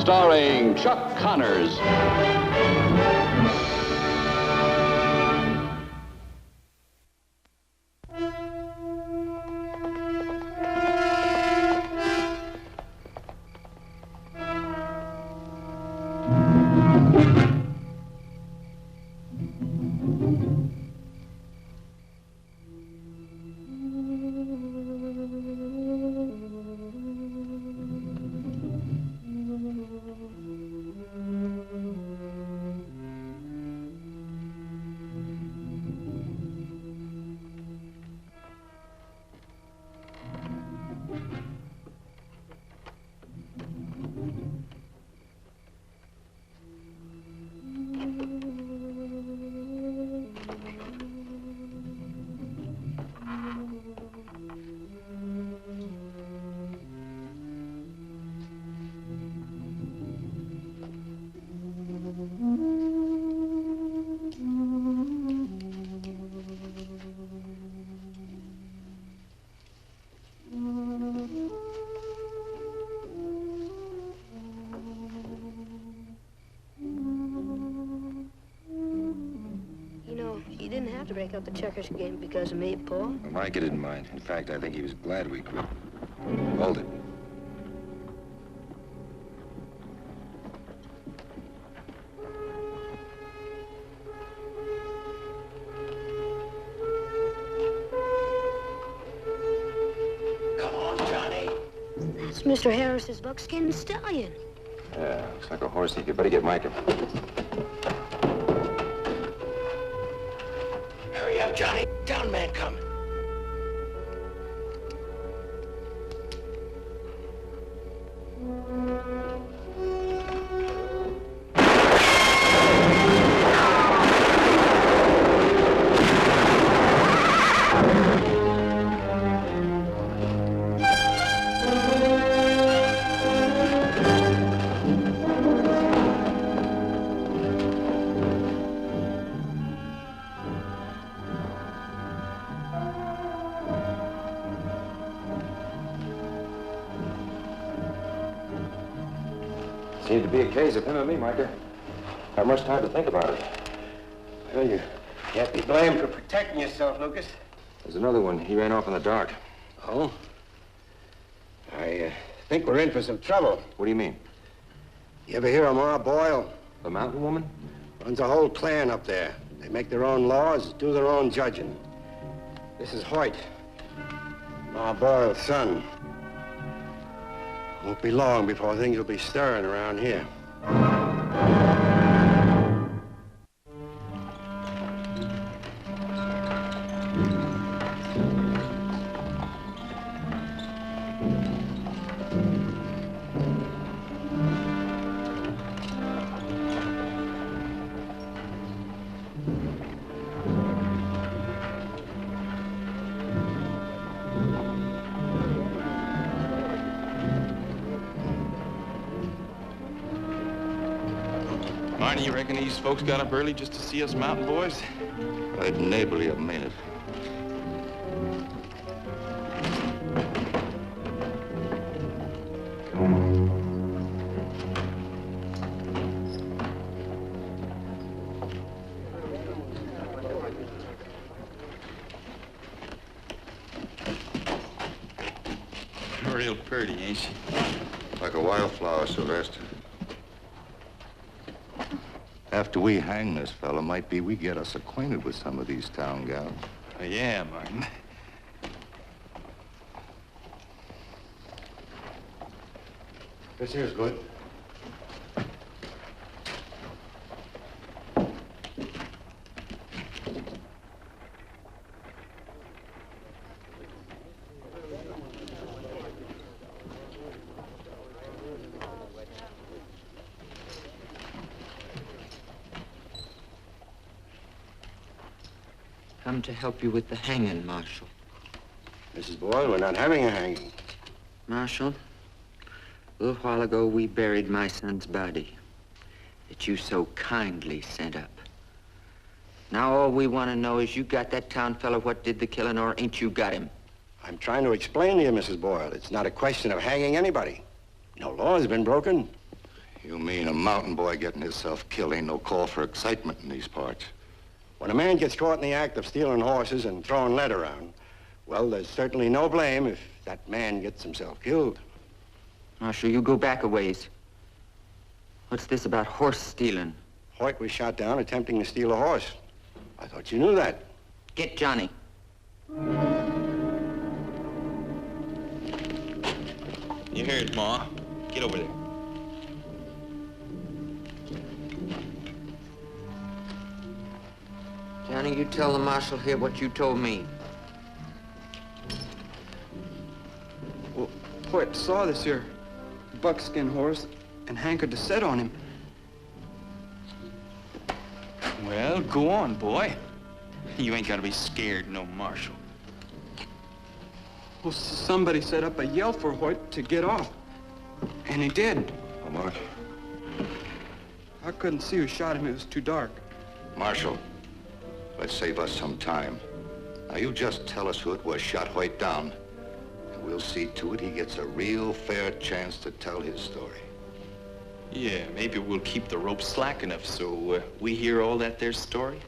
starring Chuck Connors. To break up the checkers game because of me, Paul. Well, Micah didn't mind. In fact, I think he was glad we quit. Hold it. Come on, Johnny. That's Mr. Harris's buckskin stallion. Yeah, looks like a horse. You better get Micah. Hurry up, Johnny. Down man coming. Seems to be a case of him and me, Micah. Not much time to think about it. Well, you can't be blamed for protecting yourself, Lucas. There's another one. He ran off in the dark. Oh? I think we're in for some trouble. What do you mean? You ever hear of Ma Boyle? The mountain woman? Runs a whole clan up there. They make their own laws, do their own judging. This is Hoyt, Ma Boyle's son. Won't be long before things will be stirring around here. Marty, you reckon these folks got up early just to see us mountain boys? I'd neighborly have made it. Real pretty, ain't she? Like a wildflower, Sylvester. After we hang this fella, might be we get us acquainted with some of these town gals. Oh, yeah, Martin. This here's good. Come to help you with the hanging, Marshal. Mrs. Boyle, we're not having a hanging. Marshal, a little while ago we buried my son's body that you so kindly sent up. Now all we want to know is you got that town fellow what did the killing, or ain't you got him? I'm trying to explain to you, Mrs. Boyle. It's not a question of hanging anybody. No law has been broken. You mean a mountain boy getting himself killed ain't no call for excitement in these parts? When a man gets caught in the act of stealing horses and throwing lead around, well, there's certainly no blame if that man gets himself killed. Marshal, you go back a ways. What's this about horse stealing? Hoyt was shot down attempting to steal a horse. I thought you knew that. Get Johnny. You heard, Ma. Get over there. Johnny, you tell the marshal here what you told me. Well, Hoyt saw this here buckskin horse and hankered to sit on him. Well, go on, boy. You ain't gotta be scared, no marshal. Well, somebody set up a yell for Hoyt to get off. And he did. Oh, Mark. I couldn't see who shot him. It was too dark. Marshal, let's save us some time. Now, you just tell us who it was shot Hoyt down, and we'll see to it he gets a real fair chance to tell his story. Yeah, maybe we'll keep the rope slack enough so we hear all that there story.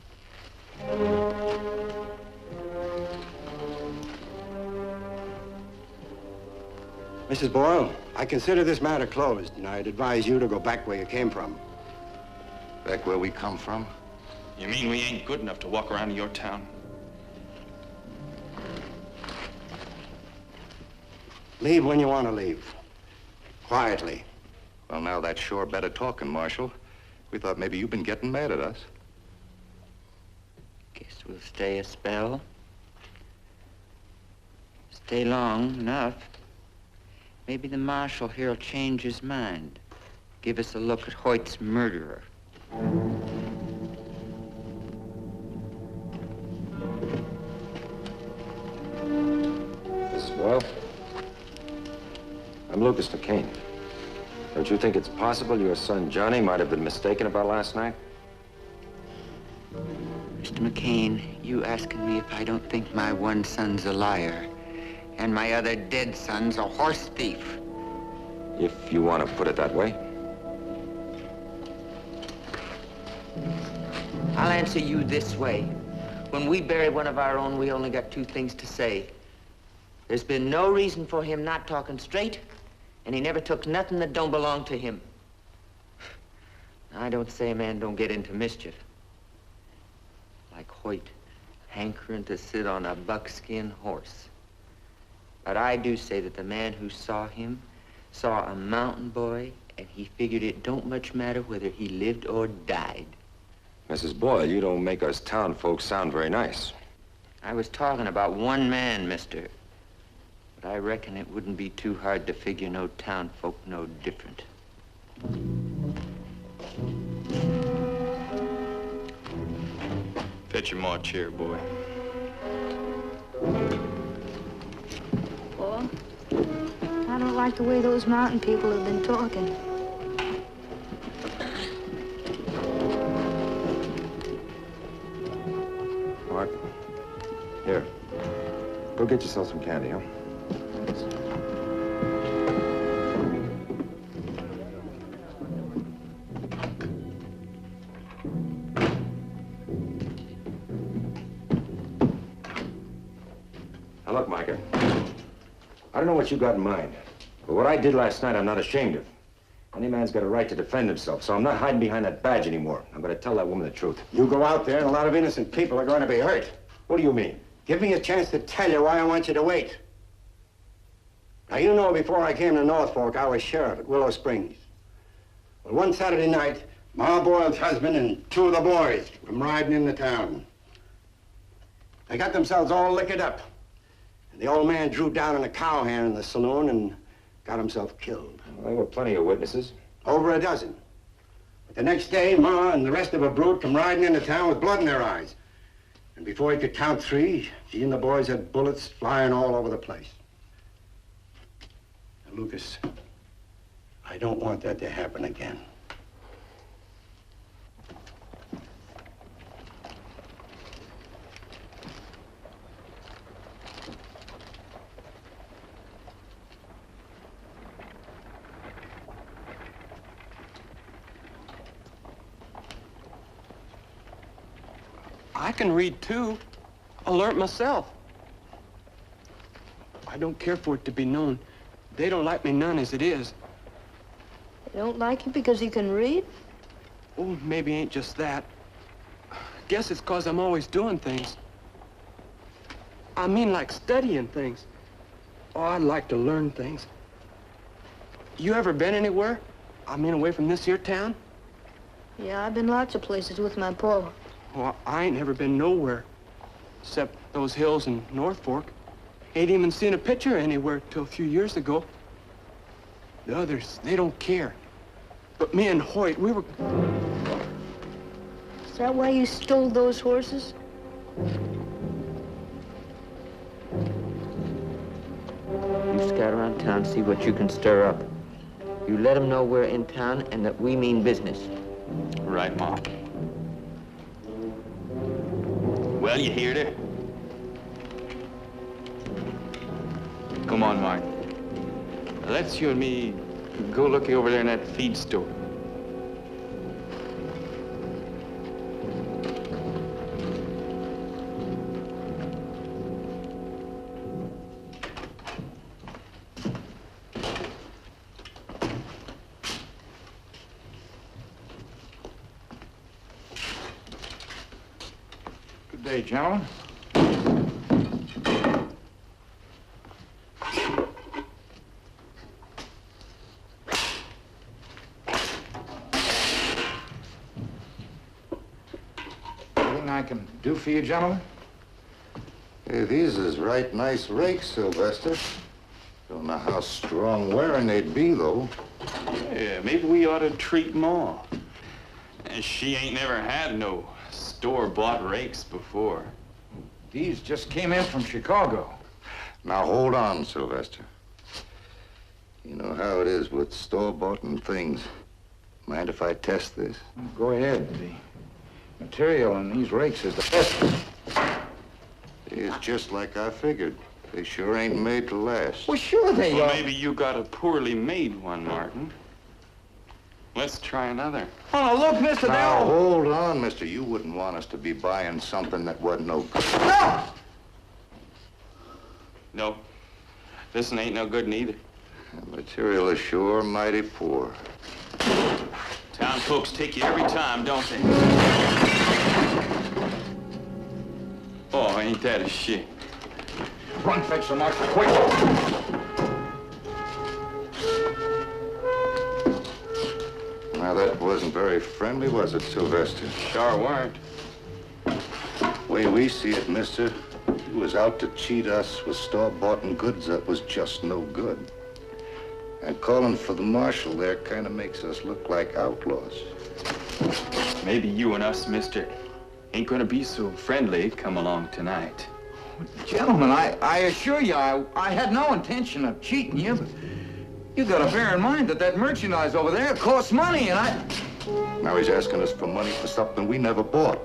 Mrs. Boyle, I consider this matter closed, and I'd advise you to go back where you came from. Back where we come from? You mean we ain't good enough to walk around your town? Leave when you want to leave. Quietly. Well, now that's sure better talking, Marshal. We thought maybe you've been getting mad at us. Guess we'll stay a spell. Stay long enough. Maybe the marshal here'll change his mind. Give us a look at Hoyt's murderer. Mrs. Boyle? I'm Lucas McCain. Don't you think it's possible your son Johnny might have been mistaken about last night? Mr. McCain, you asking me if I don't think my one son's a liar and my other dead son's a horse thief. If you want to put it that way. I'll answer you this way. When we bury one of our own, we only got two things to say. There's been no reason for him not talking straight, and he never took nothing that don't belong to him. I don't say a man don't get into mischief. Like Hoyt, hankering to sit on a buckskin horse. But I do say that the man who saw him saw a mountain boy, and he figured it don't much matter whether he lived or died. Mrs. Boyle, you don't make us town folks sound very nice. I was talking about one man, mister. But I reckon it wouldn't be too hard to figure no town folk no different. Fetch your ma a chair, boy. Paul, I don't like the way those mountain people have been talking. Mark, here. Go get yourself some candy, huh? Now, look, Micah. I don't know what you got in mind, but what I did last night, I'm not ashamed of. Any man's got a right to defend himself, so I'm not hiding behind that badge anymore. I'm going to tell that woman the truth. You go out there and a lot of innocent people are going to be hurt. What do you mean? Give me a chance to tell you why I want you to wait. Now, you know before I came to North Fork, I was sheriff at Willow Springs. Well, one Saturday night, Ma Boyle's husband and two of the boys come riding into town. They got themselves all liquored up. And the old man drew down on a cowhand in the saloon and got himself killed. Well, there were plenty of witnesses. Over a dozen. But the next day, Ma and the rest of her brood come riding into town with blood in their eyes. And before he could count three, she and the boys had bullets flying all over the place. Now, Lucas, I don't want that to happen again. I can read, too. I learned myself. I don't care for it to be known. They don't like me none as it is. They don't like you because you can read? Oh, maybe ain't just that. Guess it's 'cause I'm always doing things. I mean, like studying things. Oh, I'd like to learn things. You ever been anywhere? I mean, away from this here town? Yeah, I've been lots of places with my pa. Well, I ain't never been nowhere. Except those hills in North Fork. Ain't even seen a picture anywhere till a few years ago. The others, they don't care. But me and Hoyt, we were... Is that why you stole those horses? You scout around town, see what you can stir up. You let them know we're in town and that we mean business. Right, Ma. Well, you heard her. Come on, Martin. Let's you and me go look over there in that feed store. Good day, gentlemen. Anything I can do for you, gentlemen? Hey, these is right nice rakes, Sylvester. Don't know how strong wearing they'd be, though. Yeah, maybe we ought to treat Ma. And she ain't never had no store-bought rakes before. These just came in from Chicago. Now, hold on, Sylvester. You know how it is with store-bought and things. Mind if I test this? Go ahead. The material in these rakes is the best. It's just like I figured. They sure ain't made to last. Well, sure they Well, are. maybe you got a poorly made one, Martin. Let's try another. Oh, look, Mr. Now, Dell. hold on, mister. You wouldn't want us to be buying something that wasn't no good. No! No, this one ain't no good neither. The material is sure mighty poor. Town folks take you every time, don't they? Oh, ain't that a shame? Run, fetch the marshal, quick. Now, that wasn't very friendly, was it, Sylvester? Sure weren't. Way we see it, mister, he was out to cheat us with store-bought goods that was just no good. And calling for the marshal there kind of makes us look like outlaws. Maybe you and us, mister, ain't gonna be so friendly come along tonight. Gentlemen, I assure you, I had no intention of cheating you, but you gotta bear in mind that that merchandise over there costs money, and Now he's asking us for money for something we never bought.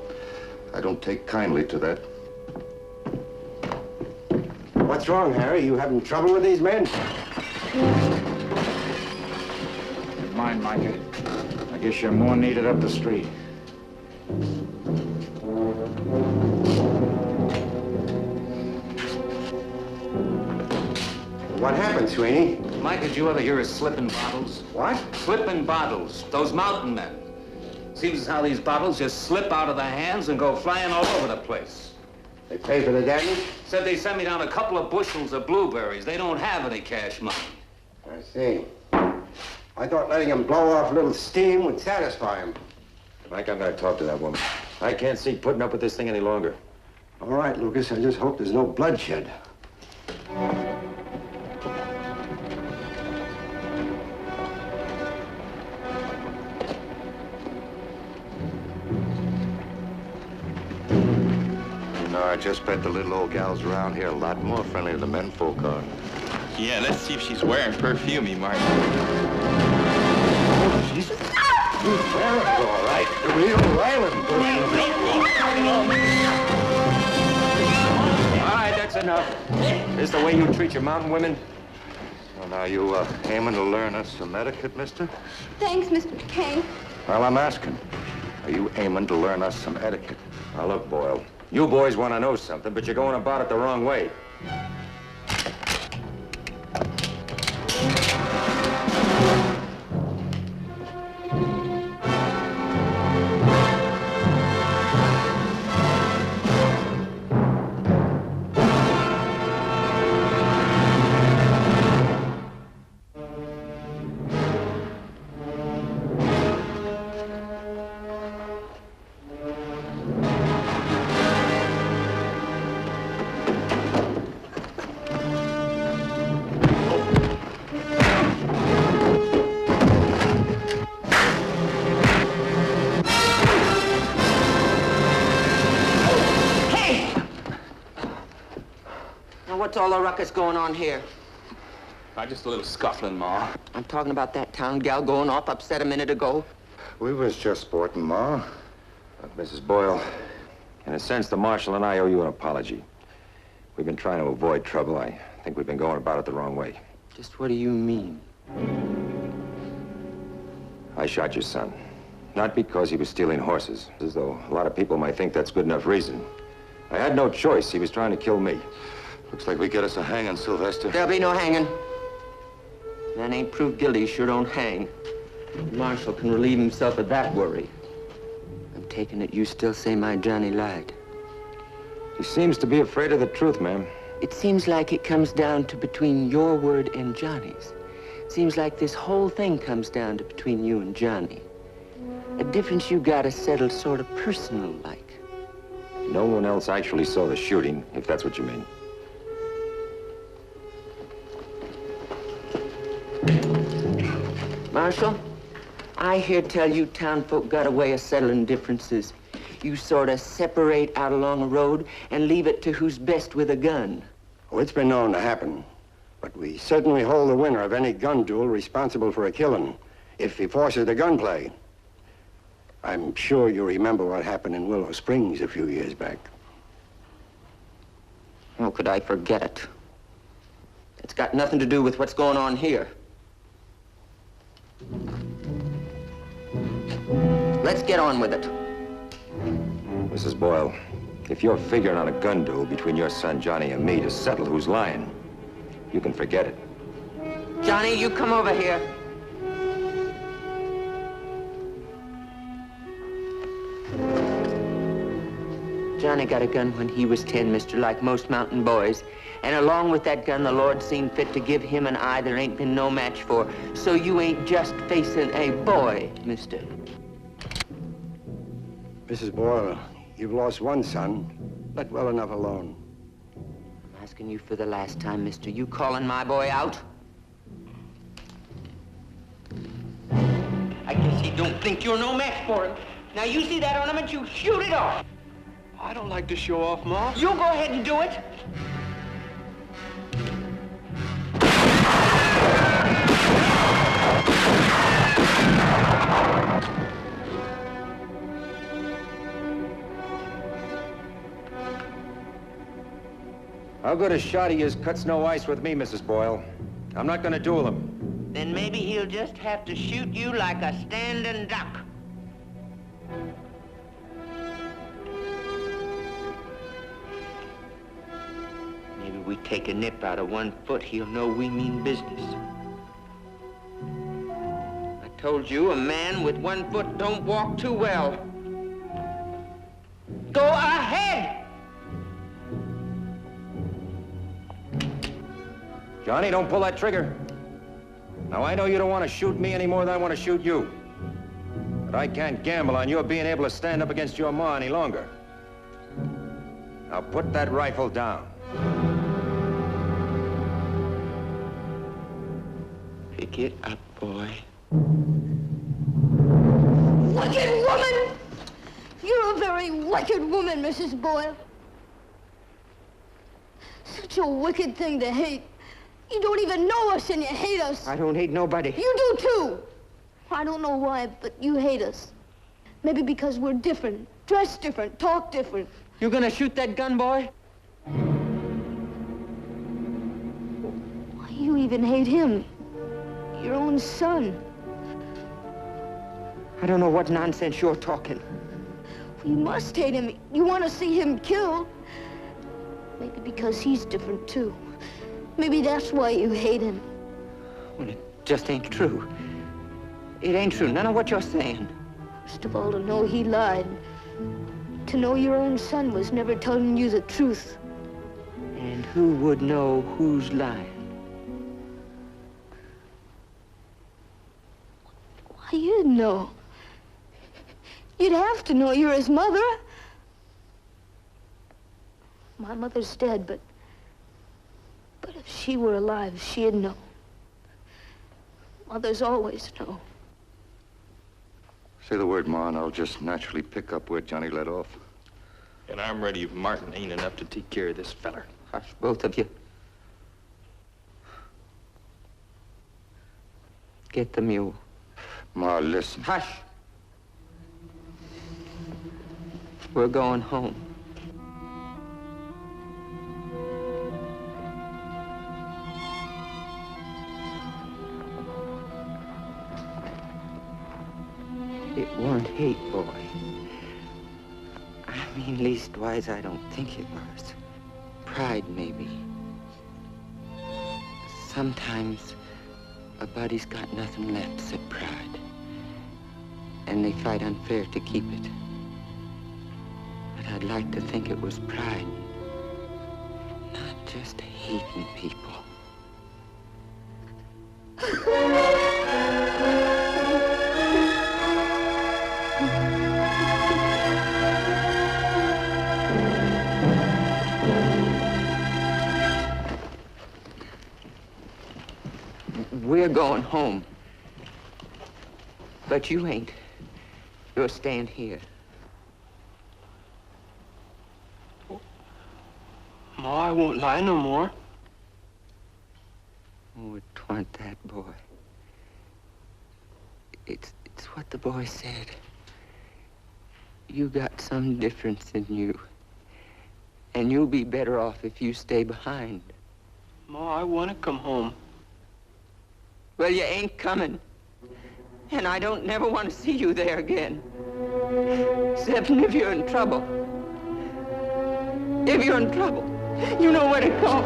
I don't take kindly to that. What's wrong, Harry? You having trouble with these men? Never mind, Micah. I guess you're more needed up the street. What happened, Sweeney? Mike, did you ever hear of slipping bottles? What? Slipping bottles. Those mountain men. Seems as how these bottles just slip out of their hands and go flying all over the place. They pay for the damage? Said they sent me down a couple of bushels of blueberries. They don't have any cash money. I see. I thought letting them blow off a little steam would satisfy them. Mike, I'm gonna talk to that woman. I can't see putting up with this thing any longer. All right, Lucas, I just hope there's no bloodshed. I just bet the little old gals around here a lot more friendly than the men folk are. Yeah, let's see if she's wearing perfume, Martin. She's wearing it all right. The real Ryland All right, that's enough. This the way you treat your mountain women? Well, now, you aiming to learn us some etiquette, mister? Thanks, Mr. McCain. Well, I'm asking. Are you aiming to learn us some etiquette? Now, look, Boyle, you boys want to know something, but you're going about it the wrong way. What's all the ruckus going on here? Just a little scuffling, Ma. I'm talking about that town gal going off upset a minute ago. We was just sporting, Ma. Look, Mrs. Boyle, in a sense, the marshal and I owe you an apology. We've been trying to avoid trouble. I think we've been going about it the wrong way. Just what do you mean? I shot your son. Not because he was stealing horses, as though a lot of people might think that's good enough reason. I had no choice. He was trying to kill me. Looks like we get us a hanging, Sylvester. There'll be no hanging. Man ain't proved guilty, he sure don't hang. The marshal can relieve himself of that worry. I'm taking it you still say my Johnny lied. He seems to be afraid of the truth, ma'am. It seems like it comes down to between your word and Johnny's. Seems like this whole thing comes down to between you and Johnny. A difference you gotta settle sort of personal-like. No one else actually saw the shooting, if that's what you mean. Marshal, I hear tell you town folk got a way of settling differences. You sort of separate out along a road and leave it to who's best with a gun. Oh, it's been known to happen. But we certainly hold the winner of any gun duel responsible for a killing if he forces the gunplay. I'm sure you remember what happened in Willow Springs a few years back. How could I forget it? It's got nothing to do with what's going on here. Let's get on with it. Mrs. Boyle, if you're figuring on a gun duel between your son Johnny and me to settle who's lying, you can forget it. Johnny, you come over here. Johnny got a gun when he was 10, mister, like most mountain boys. And along with that gun, the Lord seen fit to give him an eye there ain't been no match for. So you ain't just facing a boy, mister. Mrs. Boyle, you've lost one son. Let well enough alone. I'm asking you for the last time, mister. You calling my boy out? I guess he don't think you're no match for him. Now, you see that ornament, you shoot it off. I don't like to show off, Ma. You go ahead and do it. How good a shot he is cuts no ice with me, Mrs. Boyle. I'm not gonna duel him. Then maybe he'll just have to shoot you like a standing duck. Maybe we take a nip out of 1 foot, he'll know we mean business. I told you, a man with 1 foot don't walk too well. Go ahead! Johnny, don't pull that trigger. Now, I know you don't want to shoot me any more than I want to shoot you. But I can't gamble on your being able to stand up against your ma any longer. Now, put that rifle down. Pick it up, boy. Wicked woman! You're a very wicked woman, Mrs. Boyle. Such a wicked thing to hate. You don't even know us and you hate us. I don't hate nobody. You do too. I don't know why, but you hate us. Maybe because we're different, dress different, talk different. You gonna shoot that gun, boy? Why you even hate him? Your own son. I don't know what nonsense you're talking. You must hate him. You want to see him killed. Maybe because he's different, too. Maybe that's why you hate him. Well, it just ain't true. It ain't true, none of what you're saying. First of all, to know he lied. To know your own son was never telling you the truth. And who would know who's lying? Why, you'd know. You'd have to know. You're his mother. My mother's dead, but if she were alive, she'd know. Mothers always know. Say the word, Ma, and I'll just naturally pick up where Johnny let off. And I'm ready if Martin ain't enough to take care of this feller. Hush, both of you. Get the mule. Ma, listen. Hush. We're going home. It weren't hate, boy. I mean, leastwise, I don't think it was. Pride, maybe. Sometimes a body's got nothing left except pride. And they fight unfair to keep it. But I'd like to think it was pride, not just hating people. We're going home. But you ain't. You're staying here. Ma, I won't lie no more. Oh, it wasn't that, boy. It's what the boy said. You got some difference in you. And you'll be better off if you stay behind. Ma, I want to come home. Well, you ain't coming. And I don't never want to see you there again. Except if you're in trouble. If you're in trouble, you know where to go.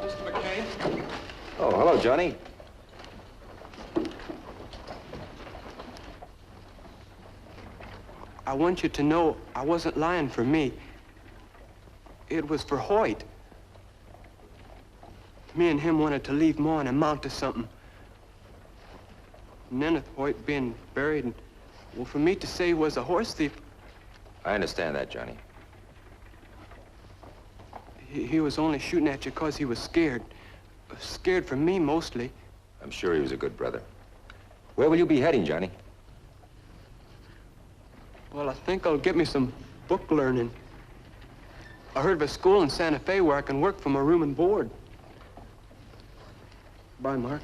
Mr. McKay? Oh, hello, Johnny. I want you to know I wasn't lying for me. It was for Hoyt. Me and him wanted to leave Ma and amount to something. And then with Hoyt being buried, and, well, for me to say he was a horse thief... I understand that, Johnny. He was only shooting at you because he was scared. Scared for me, mostly. I'm sure he was a good brother. Where will you be heading, Johnny? Well, I think I'll get me some book learning. I heard of a school in Santa Fe where I can work from a room and board. Bye, Mark.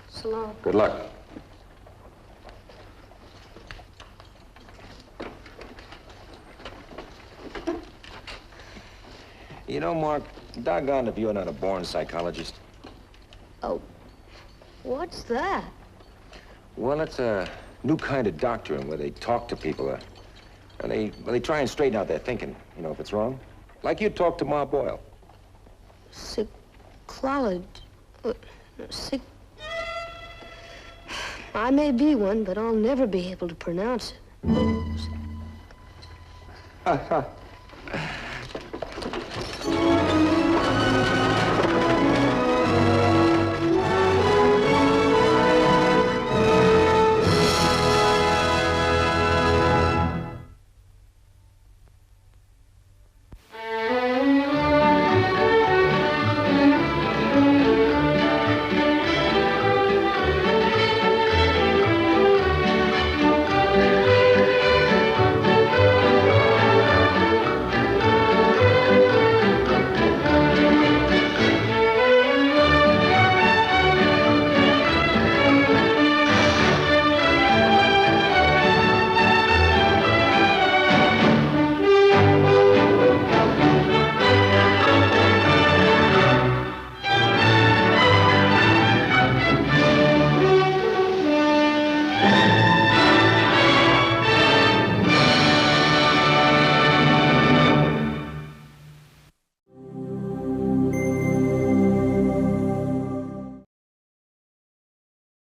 So long. Good luck. You know, Mark, doggone if you're not a born psychologist. Oh, what's that? Well, it's a new kind of doctrine where they talk to people. And they try and straighten out their thinking, you know, if it's wrong. Like you talk to Ma Boyle. Subtitulado. I may be one, but I'll never be able to pronounce it.